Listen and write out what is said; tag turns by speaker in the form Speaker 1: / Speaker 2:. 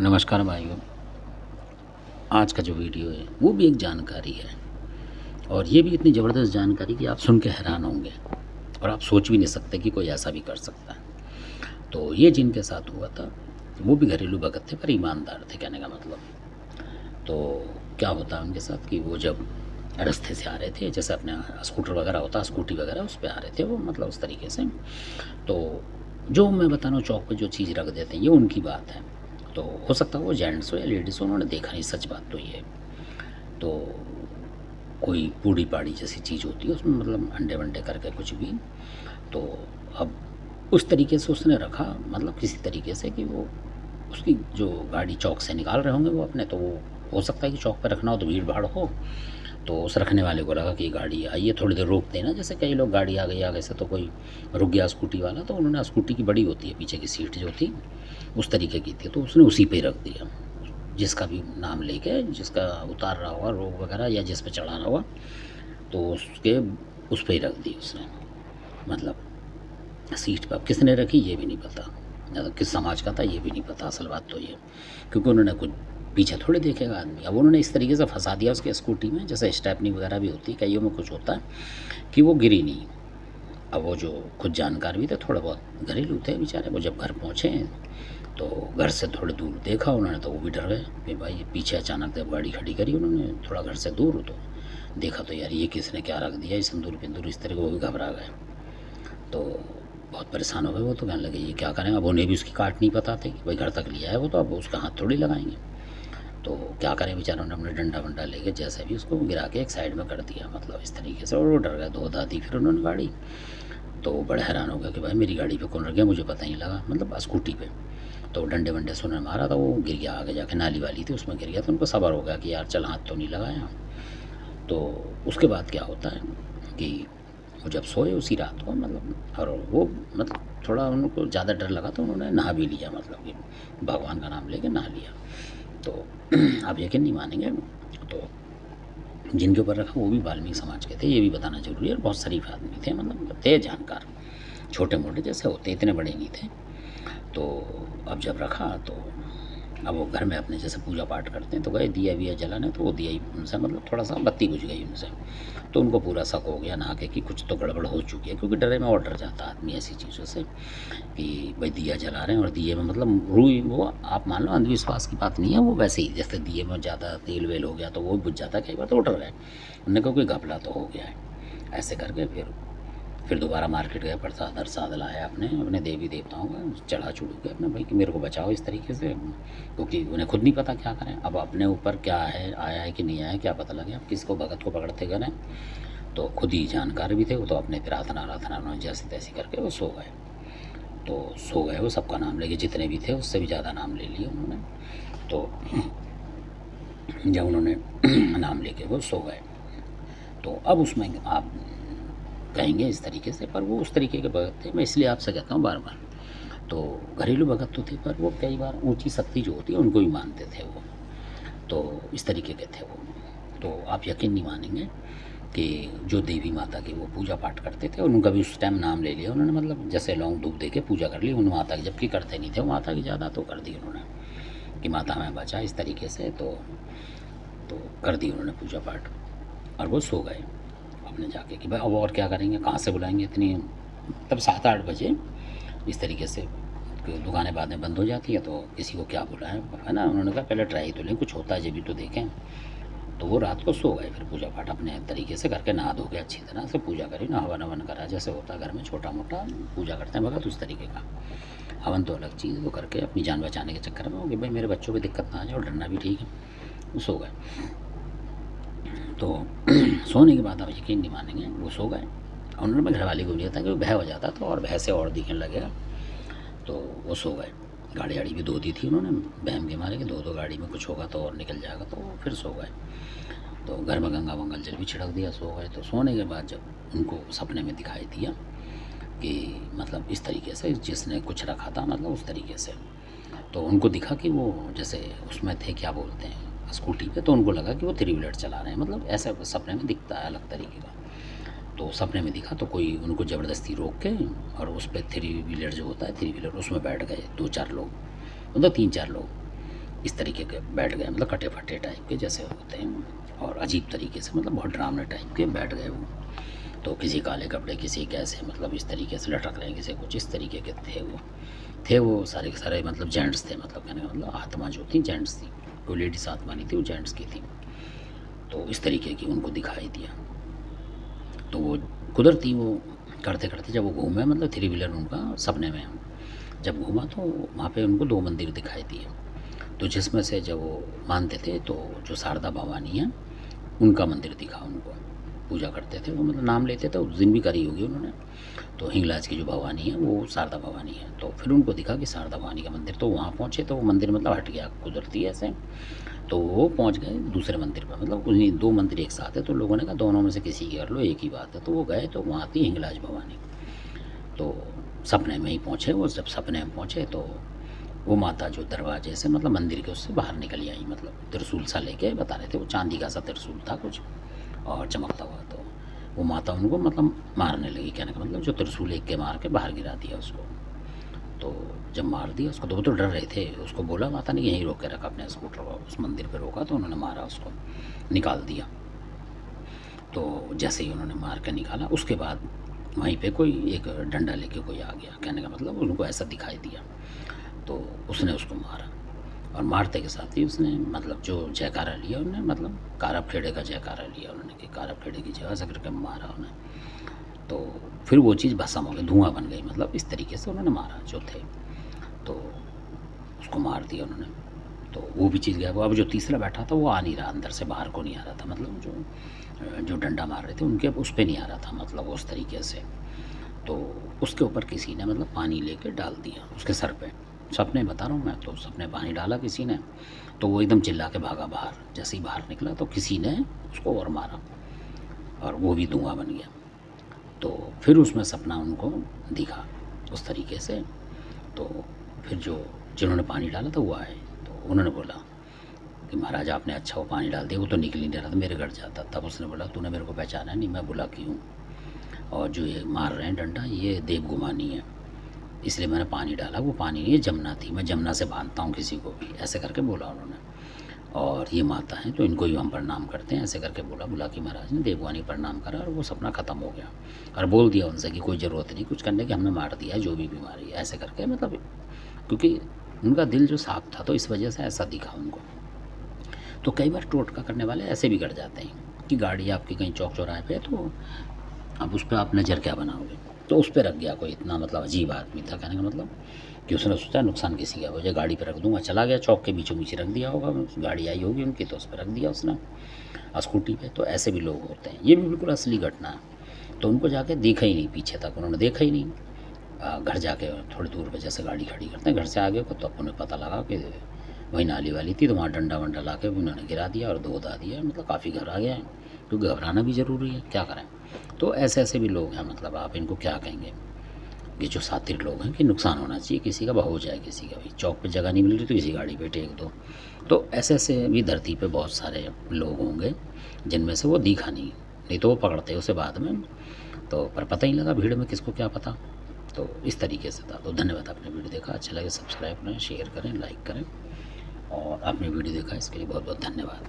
Speaker 1: नमस्कार भाइयों। आज का जो वीडियो है वो भी एक जानकारी है और ये भी इतनी ज़बरदस्त जानकारी कि आप सुन के हैरान होंगे और आप सोच भी नहीं सकते कि कोई ऐसा भी कर सकता है। तो ये जिनके साथ हुआ था वो भी घरेलू भगत थे पर ईमानदार थे, कहने का मतलब। तो क्या होता है उनके साथ कि वो जब रास्ते से आ रहे थे, जैसे अपने स्कूटर वगैरह होता, स्कूटी वगैरह उस पे आ रहे थे वो, मतलब उस तरीके से। तो जो मैं बता रहा हूँ, चौक पे जो चीज़ रख देते हैं ये उनकी बात है। तो हो सकता है वो जेंट्स हो या लेडीज़ हो, उन्होंने देखा नहीं, सच बात तो ये है। तो कोई पूड़ी पाड़ी जैसी चीज़ होती है उसमें, मतलब अंडे वंडे करके कुछ भी। तो अब उस तरीके से उसने रखा, मतलब किसी तरीके से कि वो उसकी जो गाड़ी चौक से निकाल रहे होंगे वो अपने, तो वो हो सकता है कि चौक पे रखना हो तो भीड़ भाड़ हो। तो उस रखने वाले को लगा कि गाड़ी आई है, थोड़ी देर रोकते हैं ना, जैसे कई लोग गाड़ी आ गई आगे से तो कोई रुक गया स्कूटी वाला, तो उन्होंने स्कूटी की बड़ी होती है पीछे की सीट जो थी उस तरीके की थी, तो उसने उसी पे रख दिया। जिसका भी नाम लेके, जिसका उतार रहा होगा रोग वगैरह या जिस पे चढ़ाना होगा, तो उसके उस पे ही रख दी उसने, मतलब सीट पर। अब किसने रखी ये भी नहीं पता, मतलब किस समाज का था ये भी नहीं पता, असल बात तो ये। क्योंकि उन्होंने कुछ पीछे थोड़े देखेगा आदमी। अब उन्होंने इस तरीके से फंसा दिया उसके स्कूटी में, जैसे स्टेपनी वगैरह भी होती है कईयों में, कुछ होता है कि वो गिरी नहीं। अब वो जो खुद जानकार भी थे, थोड़ा बहुत घरेलू थे बेचारे, वो जब घर पहुँचे तो घर से थोड़े दूर देखा उन्होंने, तो वो भी डर गए कि भाई पीछे अचानक जब गाड़ी खड़ी करी उन्होंने थोड़ा घर से दूर, तो देखा तो यार ये किसने क्या रख दिया, इस सिंदूर पिंदूर इस तरह, वो भी घबरा गए। तो बहुत परेशान हो गए वो, तो कहने लगे ये क्या करें। अब उन्हें भी उसकी काट नहीं पता थी कि भाई घर तक लिया है वो, तो अब उसका हाथ थोड़ी लगाएंगे। तो क्या करें, बेचारों ने अपने डंडा वंडा लेके जैसे भी उसको गिरा के एक साइड में कर दिया, मतलब इस तरीके से। और वो डर गए, धो धा दी फिर उन्होंने गाड़ी। तो बड़े हैरान हो गए कि भाई मेरी गाड़ी पे कौन रख गया, मुझे पता ही नहीं लगा, मतलब स्कूटी पे। तो डंडे वंडे से उन्होंने मारा, तो वो गिर गया, आगे जाके नाली वाली थी उसमें गिर गया। तो उनको सब्र हो गया कि यार चल हाथ तो नहीं लगाया। तो उसके बाद क्या होता है कि वो जब सोए उसी रात को, मतलब, और वो मतलब थोड़ा उनको ज़्यादा डर लगा तो उन्होंने नहा भी लिया, मतलब कि भगवान का नाम लेके नहा लिया। तो आप यकीन नहीं मानेंगे, तो जिनके ऊपर रखा वो भी वाल्मीकि समाज के थे, ये भी बताना ज़रूरी है। और बहुत शरीफ आदमी थे, मतलब थे जानकार, छोटे मोटे जैसे होते, इतने बड़े नहीं थे। तो अब जब रखा तो अब वो घर में अपने जैसे पूजा पाठ करते हैं, तो गए दिया विया जलाने, तो वो दिया ही उनसे, मतलब थोड़ा सा बत्ती बुझ गई उनसे। तो उनको पूरा शक हो गया नहा के कि कुछ तो गड़बड़ हो चुकी है, क्योंकि डरे में और डर जाता आदमी ऐसी चीज़ों से कि भाई दिया जला रहे हैं और दिए में, मतलब रुई, वो आप मान लो अंधविश्वास की बात नहीं है, वो वैसे ही जैसे दिए में ज़्यादा तेल वेल हो गया तो वो बुझ जाता है कई बार, तो वो डर गए। उन्होंने कहा कोई घपला तो हो गया है, ऐसे करके फिर दोबारा मार्केट गए, प्रसाद अरसाद लाया अपने देवी देवताओं का, चढ़ा चढ़ू के अपने भाई कि मेरे को बचाओ इस तरीके से, क्योंकि उन्हें खुद नहीं पता क्या करें। अब अपने ऊपर क्या है, आया है कि नहीं आया है, क्या पता लगे। अब किसको भगत को पकड़ते करें, तो खुद ही जानकार भी थे वो, तो अपने प्रार्थना उन्होंने जैसे तैसी करके वो सो गए। तो सो गए वो, सबका नाम लेके, जितने भी थे उससे भी ज़्यादा नाम ले लिए उन्होंने। तो जब उन्होंने नाम लेके वो सो गए, तो अब उसमें आप कहेंगे इस तरीके से, पर वो उस तरीके के भगत थे। मैं इसलिए आपसे कहता हूँ बार बार, तो घरेलू भगत तो थे पर वो कई बार ऊंची शक्ति जो होती है उनको भी मानते थे वो, तो इस तरीके के थे वो। तो आप यकीन नहीं मानेंगे कि जो देवी माता की वो पूजा पाठ करते थे, उनका भी उस टाइम नाम ले लिया उन्होंने, मतलब जैसे लौंग धूप दे के पूजा कर ली उन माता की, जबकि करते नहीं थे वो माता की ज़्यादा, तो कर दी उन्होंने कि माता हमें बचा इस तरीके से। तो कर दी उन्होंने पूजा पाठ, और वो सो गए अपने जाके कि भाई अब और क्या करेंगे, कहाँ से बुलाएंगे इतनी। तब 7-8 बजे इस तरीके से दुकानें बातें बंद हो जाती है, तो किसी को क्या बुलाएं, है ना। उन्होंने कहा पहले ट्राई तो लें, कुछ होता है जब भी तो देखें। तो वो रात को सो गए, फिर पूजा पाठ अपने तरीके से करके नहा धो के अच्छी तरह से पूजा करी ना, हवन हवन करा, जैसे होता है घर में छोटा मोटा पूजा करते हैं भगत उस तरीके का। हवन तो अलग चीज़, वो करके अपनी जान बचाने के चक्कर में हो कि भाई मेरे बच्चों को दिक्कत ना आ जाए, और डरना भी ठीक है, वो सो गए। तो सोने के बाद आप यकीन नहीं मानेंगे, वो सो गए। उन्होंने मैं घरवाली को लिया था कि वो भय हो जाता तो, और भय से और दिखने लगेगा, तो वो सो गए। गाड़ी वाड़ी भी धो दी थी उन्होंने, बहम के मारे कि दो गाड़ी में कुछ होगा तो और निकल जाएगा, तो वो फिर सो गए। तो घर में गंगा मंगल जल भी छिड़क दिया, सो गए। तो सोने के बाद जब उनको सपने में दिखाई दिया कि मतलब इस तरीके से जिसने कुछ रखा था, मतलब उस तरीके से, तो उनको दिखा कि वो जैसे उसमें थे, क्या बोलते हैं, स्कूटी पे। तो उनको लगा कि वो 3 व्हीलर चला रहे हैं, मतलब ऐसा सपने में दिखता है अलग तरीके का। तो सपने में दिखा तो कोई उनको ज़बरदस्ती रोक के, और उस पर 3 व्हीलर जो होता है 3 व्हीलर, उसमें बैठ गए 2-4 लोग, मतलब 3-4 लोग। इस तरीके के बैठ गए, मतलब कटे फटे टाइप के जैसे होते हैं, और अजीब तरीके से, मतलब बहुत डरावने टाइप के बैठ गए वो। तो किसी काले कपड़े, किसी कैसे, मतलब इस तरीके से लटक रहे हैं, किसी कुछ इस तरीके के थे वो सारे के सारे, मतलब जेंट्स थे, मतलब कहने का मतलब आत्मा जो थी जेंट्स थी, कोई लेडीज आत्मा नहीं थी, वो जेंट्स की थी। तो इस तरीके की उनको दिखाई दिया। तो वो कुदरती वो करते करते जब वो घूमे, मतलब 3 व्हीलर उनका सपने में जब घूमा, तो वहाँ पे उनको 2 मंदिर दिखाई दिए। तो जिसमें से जब वो मानते थे, तो जो शारदा भवानी है उनका मंदिर दिखा उनको, पूजा करते थे वो, मतलब नाम लेते थे, उस दिन भी करी होगी उन्होंने। तो हिंगलाज की जो भवानी है वो शारदा भवानी है। तो फिर उनको दिखा कि शारदा भवानी का मंदिर, तो वहाँ पहुँचे, तो वो मंदिर मतलब हट गया कुदरती ऐसे। तो वो पहुँच गए दूसरे मंदिर पर, मतलब उन्हीं 2 मंदिर एक साथ है, तो लोगों ने कहा दोनों में से किसी की कर लो, एक ही बात है। तो वो गए, तो वहाँ थी हिंगलाज भवानी। तो सपने में ही पहुँचे वो, जब सपने में पहुँचे तो वो माता जो दरवाजे से, मतलब मंदिर के उससे बाहर निकल आई, मतलब त्रिशूल सा लेके, बता रहे थे वो चांदी का सा त्रिशूल था कुछ और चमकता हुआ। तो वो माता उनको मतलब मारने लगी, कहने का मतलब जो त्रिशूल एक के मार के बाहर गिरा दिया उसको। तो जब मार दिया उसको, तो वो तो डर रहे थे, उसको बोला माता ने कि यहीं रोक के रखा अपने स्कूटर को, उस मंदिर पे रोका, तो उन्होंने मारा उसको, निकाल दिया। तो जैसे ही उन्होंने मार के निकाला, उसके बाद वहीं पे कोई एक डंडा लेके कोई आ गया, कहने का मतलब उनको ऐसा दिखाई दिया। तो उसने उसको मारा, और मारते के साथ ही उसने मतलब जो जयकारा लिया उन्होंने, मतलब कारब खेड़े का जयकारा लिया उन्होंने कि कारब खेड़े की जगह से करके मारा उन्हें। तो फिर वो चीज़ भस्म हो गई, धुआं बन गई, मतलब इस तरीके से उन्होंने मारा जो थे। तो उसको मार दिया उन्होंने, तो वो भी चीज़ गया। वो अब जो तीसरा बैठा था वो आ नहीं रहा, अंदर से बाहर को नहीं आ रहा था, मतलब जो डंडा मार रहे थे उनके उस पर नहीं आ रहा था, मतलब उस तरीके से। तो उसके ऊपर किसी ने मतलब पानी लेके डाल दिया उसके सर पे, सपने बता रहा हूँ मैं, तो सपने पानी डाला किसी ने, तो वो एकदम चिल्ला के भागा बाहर। जैसे ही बाहर निकला तो किसी ने उसको और मारा, और वो भी धुआं बन गया। तो फिर उसमें सपना उनको दिखा उस तरीके से। तो फिर जिन्होंने पानी डाला था वो आए, तो उन्होंने बोला कि महाराज आपने अच्छा वो पानी डाल दिया, वो तो निकल ही नहीं रहा था, मेरे घर जाता। तब उसने बोला तूने मेरे को पहचाना नहीं, मैं बोला कि हूँ, और जो ये मार रहे हैं डंडा ये देवगुमानी है, इसलिए मैंने पानी डाला, वो पानी नहीं, ये जमुना थी, मैं जमुना से बांधता हूँ किसी को भी, ऐसे करके बोला उन्होंने। और ये माता हैं तो इनको ही हम प्रणाम करते हैं, ऐसे करके बोला कि महाराज ने देववानी प्रणाम करा, और वो सपना ख़त्म हो गया। और बोल दिया उनसे कि कोई ज़रूरत नहीं कुछ करने की, हमने मार दिया है जो भी बीमारी है, ऐसे करके, मतलब क्योंकि उनका दिल जो साफ था, तो इस वजह से ऐसा दिखा उनको। तो कई बार टोटका करने वाले ऐसे भी कर जाते हैं कि गाड़ी आपकी कहीं चौक चौराहे पे, तो अब उस पर आप नज़र क्या बनाओगे, तो उस पर रख गया कोई, इतना मतलब अजीब आदमी था, कहने का मतलब कि उसने सोचा नुकसान किसी का हो जाए, गाड़ी पर रख दूंगा, चला गया चौक के बीचों बीच रख दिया होगा, गाड़ी आई होगी उनकी तो उस पर रख दिया उसने स्कूटी पे। तो ऐसे भी लोग होते हैं, ये भी बिल्कुल असली घटना है। तो उनको जाके देखा ही नहीं, पीछे तक उन्होंने देखा ही नहीं। घर जाके थोड़ी दूर पे जैसे गाड़ी खड़ी करते हैं घर से आगे को, तो उन्हें पता लगा कि वही नाली वाली थी, तो वहाँ डंडा वंडा ला के उन्होंने गिरा दिया और धो धा दिया, मतलब काफ़ी घर आ गया है, क्योंकि घबराना भी ज़रूरी है, क्या करें। तो ऐसे ऐसे भी लोग हैं, मतलब आप इनको क्या कहेंगे, ये जो सातिर लोग हैं कि नुकसान होना चाहिए किसी का, हो जाए किसी का भी, चौक पे जगह नहीं मिल रही तो किसी गाड़ी पे टेक दो। तो ऐसे ऐसे भी धरती पे बहुत सारे लोग होंगे जिनमें से वो दिखा नहीं तो वो पकड़ते उसे बाद में, तो पर पता ही लगा भीड़ में किसको क्या पता। तो इस तरीके से था। तो धन्यवाद, आपने वीडियो देखा, अच्छा लगे सब्सक्राइब करें, शेयर करें, लाइक करें, और आपने वीडियो देखा इसके लिए बहुत बहुत धन्यवाद।